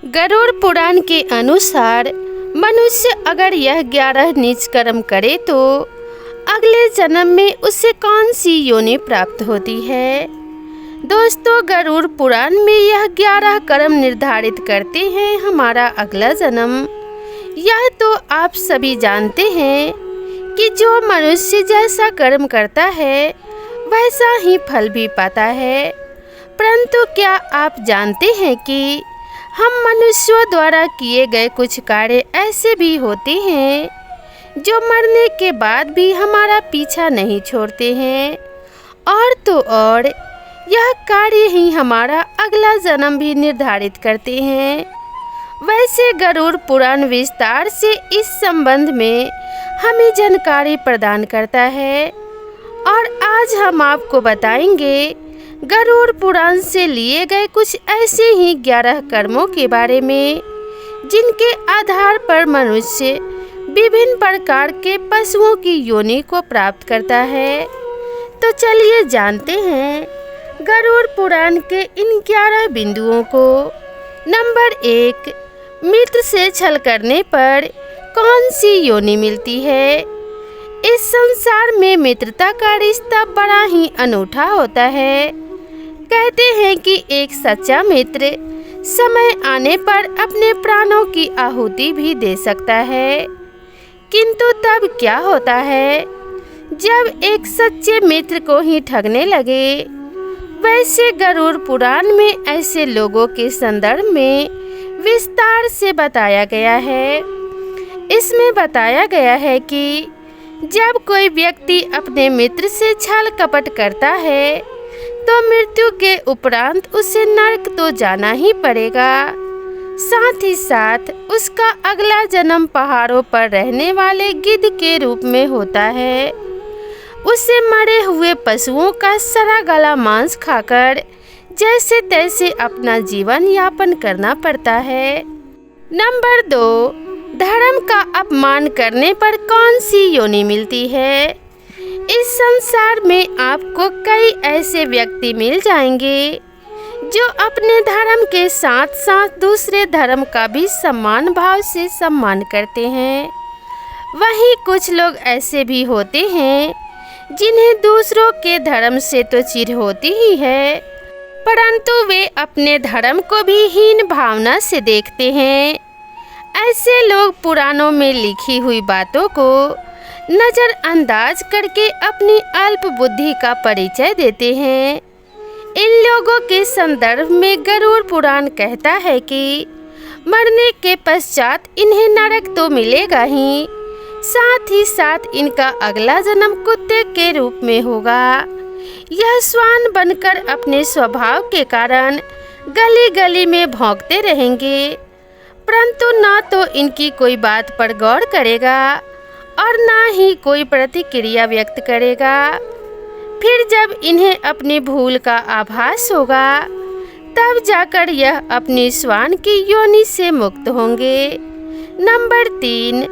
गरुड़ पुराण के अनुसार मनुष्य अगर यह 11 नीच कर्म करे तो अगले जन्म में उसे कौन सी योनि प्राप्त होती है। दोस्तों, गरुड़ पुराण में यह 11 कर्म निर्धारित करते हैं हमारा अगला जन्म। यह तो आप सभी जानते हैं कि जो मनुष्य जैसा कर्म करता है वैसा ही फल भी पाता है। परंतु क्या आप जानते हैं कि हम मनुष्यों द्वारा किए गए कुछ कार्य ऐसे भी होते हैं जो मरने के बाद भी हमारा पीछा नहीं छोड़ते हैं, और तो और यह कार्य ही हमारा अगला जन्म भी निर्धारित करते हैं। वैसे गरुड़ पुराण विस्तार से इस संबंध में हमें जानकारी प्रदान करता है, और आज हम आपको बताएंगे गरुड़ पुराण से लिए गए कुछ ऐसे ही 11 कर्मों के बारे में जिनके आधार पर मनुष्य विभिन्न प्रकार के पशुओं की योनि को प्राप्त करता है। तो चलिए जानते हैं गरुड़ पुराण के इन 11 बिंदुओं को। नंबर 1, मित्र से छल करने पर कौन सी योनि मिलती है। इस संसार में मित्रता का रिश्ता बड़ा ही अनूठा होता है। कहते हैं कि एक सच्चा मित्र समय आने पर अपने प्राणों की आहुति भी दे सकता है, किंतु तब क्या होता है जब एक सच्चे मित्र को ही ठगने लगे। वैसे गरुड़ पुराण में ऐसे लोगों के संदर्भ में विस्तार से बताया गया है। इसमें बताया गया है कि जब कोई व्यक्ति अपने मित्र से छल कपट करता है तो मृत्यु के उपरांत उसे नरक तो जाना ही पड़ेगा। साथ ही साथ उसका अगला जन्म पहाड़ों पर रहने वाले गिद्ध के रूप में होता है। उसे मरे हुए पशुओं का सड़ा गला मांस खाकर जैसे तैसे अपना जीवन यापन करना पड़ता है। नंबर 2, धर्म का अपमान करने पर कौन सी योनि मिलती है। इस संसार में आपको कई ऐसे व्यक्ति मिल जाएंगे जो अपने धर्म के साथ साथ दूसरे धर्म का भी सम्मान भाव से सम्मान करते हैं। वहीं कुछ लोग ऐसे भी होते हैं जिन्हें दूसरों के धर्म से तो चिढ़ होती ही है, परंतु वे अपने धर्म को भी हीन भावना से देखते हैं। ऐसे लोग पुराणों में लिखी हुई बातों को नज़रअंदाज करके अपनी अल्प बुद्धि का परिचय देते हैं। इन लोगों के संदर्भ में गरुड़ पुराण कहता है कि मरने के पश्चात इन्हें नरक तो मिलेगा ही, साथ ही साथ इनका अगला जन्म कुत्ते के रूप में होगा। यह श्वान बनकर अपने स्वभाव के कारण गली गली में भौंकते रहेंगे, परंतु न तो इनकी कोई बात पर गौर करेगा और ना ही कोई प्रतिक्रिया व्यक्त करेगा। फिर जब इन्हें अपनी भूल का आभास होगा तब जाकर यह अपनी श्वान की योनि से मुक्त होंगे। नंबर 3,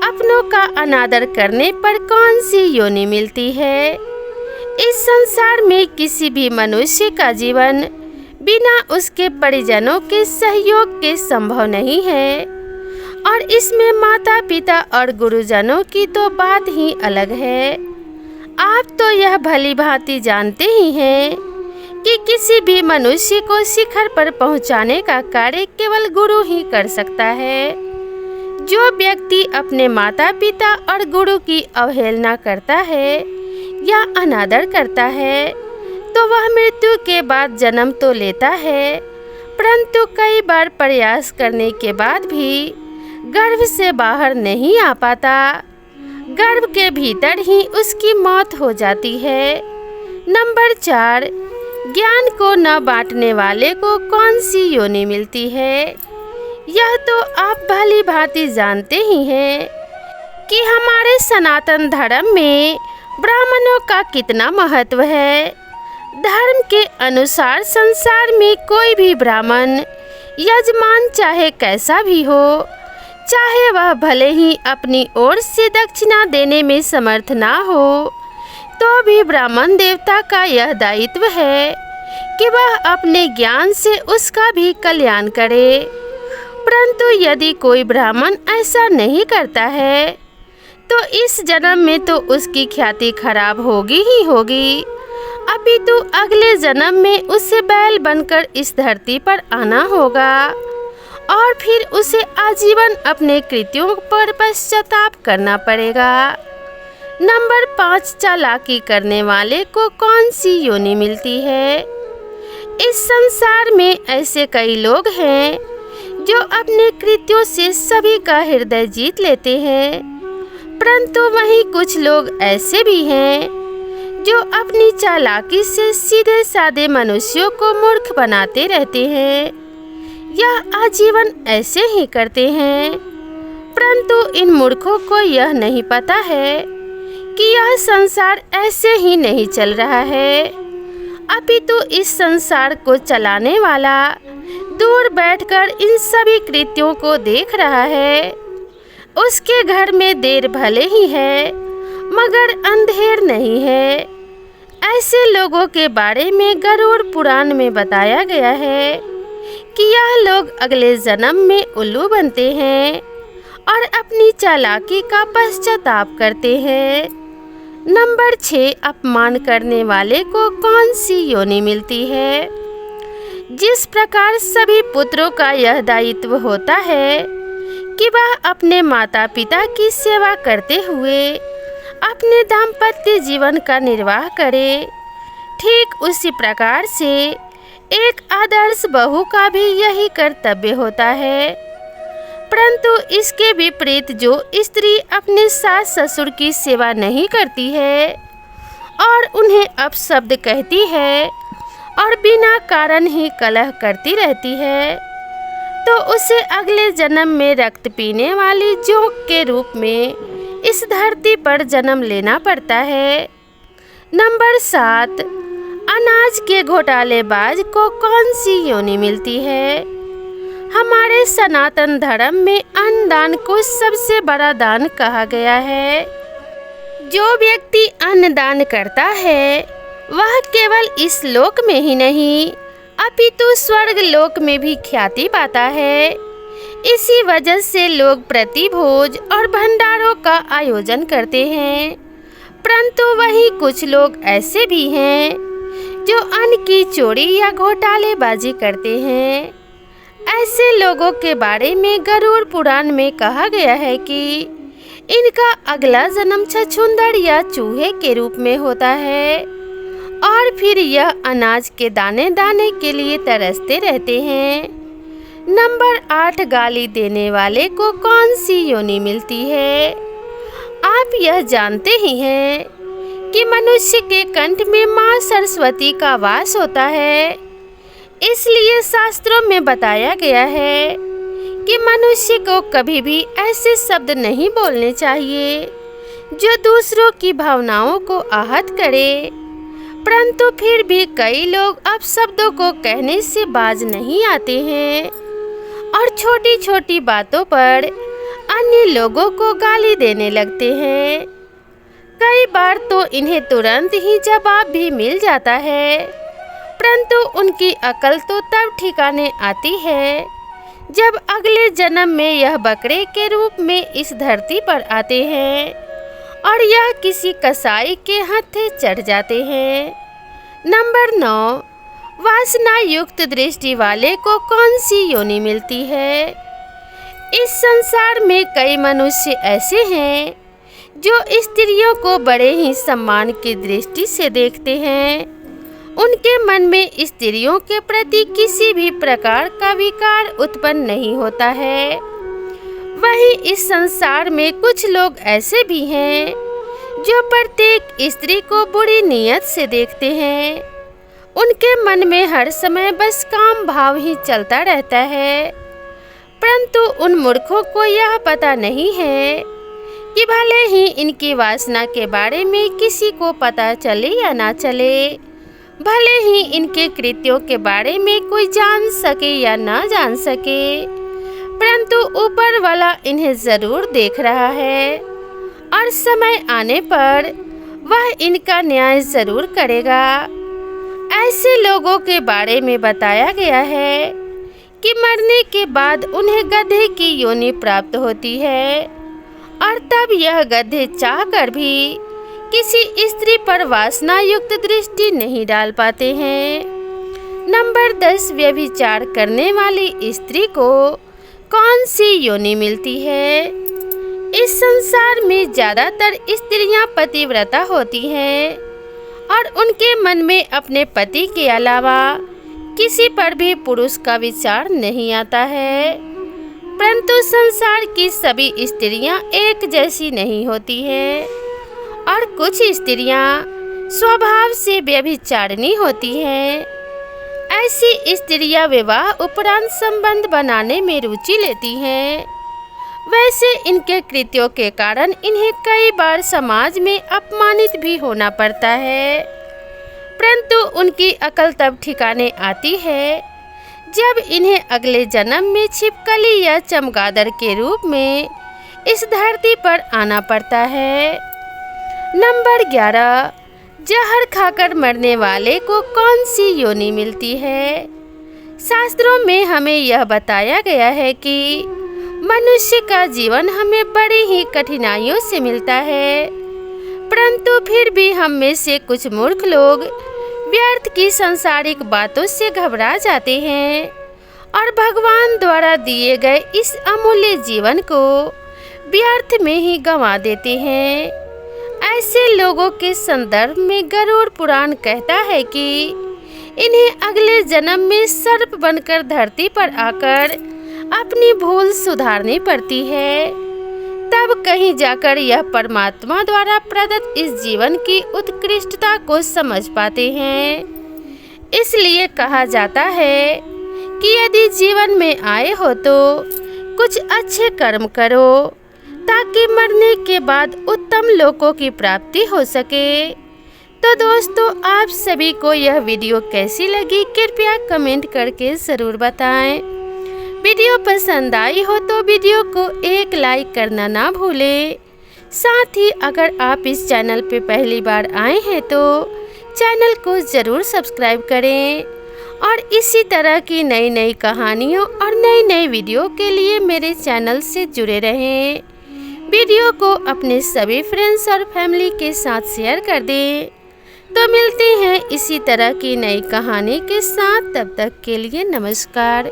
अपनों का अनादर करने पर कौन सी योनि मिलती है। इस संसार में किसी भी मनुष्य का जीवन बिना उसके परिजनों के सहयोग के संभव नहीं है, और इसमें माता पिता और गुरुजनों की तो बात ही अलग है। आप तो यह भली भांति जानते ही हैं कि किसी भी मनुष्य को शिखर पर पहुंचाने का कार्य केवल गुरु ही कर सकता है। जो व्यक्ति अपने माता पिता और गुरु की अवहेलना करता है या अनादर करता है तो वह मृत्यु के बाद जन्म तो लेता है, परंतु कई बार प्रयास करने के बाद भी गर्भ से बाहर नहीं आ पाता। गर्भ के भीतर ही उसकी मौत हो जाती है। नंबर 4, ज्ञान को न बांटने वाले को कौन सी योनि मिलती है। यह तो आप भली भांति जानते ही हैं कि हमारे सनातन धर्म में ब्राह्मणों का कितना महत्व है। धर्म के अनुसार संसार में कोई भी ब्राह्मण यजमान चाहे कैसा भी हो, चाहे वह भले ही अपनी ओर से दक्षिणा देने में समर्थ ना हो, तो भी ब्राह्मण देवता का यह दायित्व है कि वह अपने ज्ञान से उसका भी कल्याण करे। परंतु यदि कोई ब्राह्मण ऐसा नहीं करता है तो इस जन्म में तो उसकी ख्याति खराब होगी ही होगी, अपितु अगले जन्म में उसे बैल बनकर इस धरती पर आना होगा और फिर उसे आजीवन अपने कृत्यों पर पश्चाताप करना पड़ेगा। नंबर 5, चालाकी करने वाले को कौन सी योनि मिलती है? इस संसार में ऐसे कई लोग हैं जो अपने कृत्यों से सभी का हृदय जीत लेते हैं, परंतु वहीं कुछ लोग ऐसे भी हैं जो अपनी चालाकी से सीधे साधे मनुष्यों को मूर्ख बनाते रहते हैं या आजीवन ऐसे ही करते हैं, परंतु इन मूर्खों को यह नहीं पता है कि यह संसार ऐसे ही नहीं चल रहा है, अपितु इस संसार को चलाने वाला दूर बैठकर इन सभी कृत्यों को देख रहा है। उसके घर में देर भले ही है मगर अंधेर नहीं है। ऐसे लोगों के बारे में गरुड़ पुराण में बताया गया है कि यह लोग अगले जन्म में उल्लू बनते हैं और अपनी चालाकी का पश्चाताप करते हैं। नंबर 6, अपमान करने वाले को कौन सी योनि मिलती है? जिस प्रकार सभी पुत्रों का यह दायित्व होता है कि वह अपने माता पिता की सेवा करते हुए अपने दाम्पत्य जीवन का निर्वाह करे, ठीक उसी प्रकार से एक आदर्श बहू का भी यही कर्तव्य होता है। परंतु इसके विपरीत जो स्त्री अपने सास ससुर की सेवा नहीं करती है और उन्हें अपशब्द कहती है और बिना कारण ही कलह करती रहती है, तो उसे अगले जन्म में रक्त पीने वाली जोंक के रूप में इस धरती पर जन्म लेना पड़ता है। नंबर 7, अनाज के घोटालेबाज को कौन सी योनि मिलती है? हमारे सनातन धर्म में अन्न दान को सबसे बड़ा दान कहा गया है। जो व्यक्ति अन्न दान करता है वह केवल इस लोक में ही नहीं अपितु स्वर्ग लोक में भी ख्याति पाता है। इसी वजह से लोग प्रतिभोज और भंडारों का आयोजन करते हैं, परंतु वहीं कुछ लोग ऐसे भी हैं जो अन्न की चोरी या घोटालेबाजी करते हैं। ऐसे लोगों के बारे में गरुड़ पुराण में कहा गया है कि इनका अगला जन्म छछूंदर या चूहे के रूप में होता है और फिर यह अनाज के दाने दाने के लिए तरसते रहते हैं। नंबर 8, गाली देने वाले को कौन सी योनि मिलती है? आप यह जानते ही हैं कि मनुष्य के कंठ में माँ सरस्वती का वास होता है, इसलिए शास्त्रों में बताया गया है कि मनुष्य को कभी भी ऐसे शब्द नहीं बोलने चाहिए जो दूसरों की भावनाओं को आहत करे, परंतु फिर भी कई लोग अपशब्दों को कहने से बाज नहीं आते हैं और छोटी छोटी बातों पर अन्य लोगों को गाली देने लगते हैं। कई बार तो इन्हें तुरंत ही जवाब भी मिल जाता है, परंतु उनकी अकल तो तब ठिकाने आती है जब अगले जन्म में यह बकरे के रूप में इस धरती पर आते हैं और यह किसी कसाई के हाथे चढ़ जाते हैं। नंबर 9, वासना युक्त दृष्टि वाले को कौन सी योनि मिलती है? इस संसार में कई मनुष्य ऐसे हैं जो स्त्रियों को बड़े ही सम्मान की दृष्टि से देखते हैं। उनके मन में स्त्रियों के प्रति किसी भी प्रकार का विकार उत्पन्न नहीं होता है। वहीं इस संसार में कुछ लोग ऐसे भी हैं जो प्रत्येक स्त्री को बुरी नीयत से देखते हैं। उनके मन में हर समय बस काम भाव ही चलता रहता है, परंतु उन मूर्खों को यह पता नहीं है कि भले ही इनकी वासना के बारे में किसी को पता चले या ना चले, भले ही इनके कृत्यों के बारे में कोई जान सके या ना जान सके, परंतु ऊपर वाला इन्हें ज़रूर देख रहा है और समय आने पर वह इनका न्याय ज़रूर करेगा। ऐसे लोगों के बारे में बताया गया है कि मरने के बाद उन्हें गधे की योनि प्राप्त होती है और तब यह गधे चाहकर भी किसी स्त्री पर वासना युक्त दृष्टि नहीं डाल पाते हैं। नंबर 10, व्यभिचार करने वाली स्त्री को कौन सी योनि मिलती है? इस संसार में ज्यादातर स्त्रियां पतिव्रता होती हैं और उनके मन में अपने पति के अलावा किसी पर भी पुरुष का विचार नहीं आता है। परंतु संसार की सभी स्त्रियां एक जैसी नहीं होती हैं और कुछ स्त्रियां स्वभाव से व्यभिचारिणी होती हैं। ऐसी स्त्रियां विवाह उपरांत संबंध बनाने में रुचि लेती हैं। वैसे इनके कृत्यों के कारण इन्हें कई बार समाज में अपमानित भी होना पड़ता है, परंतु उनकी अकल तब ठिकाने आती है जब इन्हें अगले जन्म में छिपकली या चमगादड़ के रूप में इस धरती पर आना पड़ता है। नंबर 11, जहर खाकर मरने वाले को कौन सी योनि मिलती है? शास्त्रों में हमें यह बताया गया है कि मनुष्य का जीवन हमें बड़ी ही कठिनाइयों से मिलता है, परंतु फिर भी हम में से कुछ मूर्ख लोग व्यर्थ की सांसारिक बातों से घबरा जाते हैं और भगवान द्वारा दिए गए इस अमूल्य जीवन को व्यर्थ में ही गंवा देते हैं। ऐसे लोगों के संदर्भ में गरुड़ पुराण कहता है कि इन्हें अगले जन्म में सर्प बनकर धरती पर आकर अपनी भूल सुधारनी पड़ती है। तब कहीं जाकर यह परमात्मा द्वारा प्रदत्त इस जीवन की उत्कृष्टता को समझ पाते हैं। इसलिए कहा जाता है कि यदि जीवन में आए हो तो कुछ अच्छे कर्म करो ताकि मरने के बाद उत्तम लोकों की प्राप्ति हो सके। तो दोस्तों, आप सभी को यह वीडियो कैसी लगी कृपया कमेंट करके ज़रूर बताएं। वीडियो पसंद आई हो तो वीडियो को एक लाइक करना ना भूलें। साथ ही अगर आप इस चैनल पे पहली बार आए हैं तो चैनल को ज़रूर सब्सक्राइब करें और इसी तरह की नई नई कहानियों और नई नई वीडियो के लिए मेरे चैनल से जुड़े रहें। वीडियो को अपने सभी फ्रेंड्स और फैमिली के साथ शेयर कर दें। तो मिलते हैं इसी तरह की नई कहानी के साथ, तब तक के लिए नमस्कार।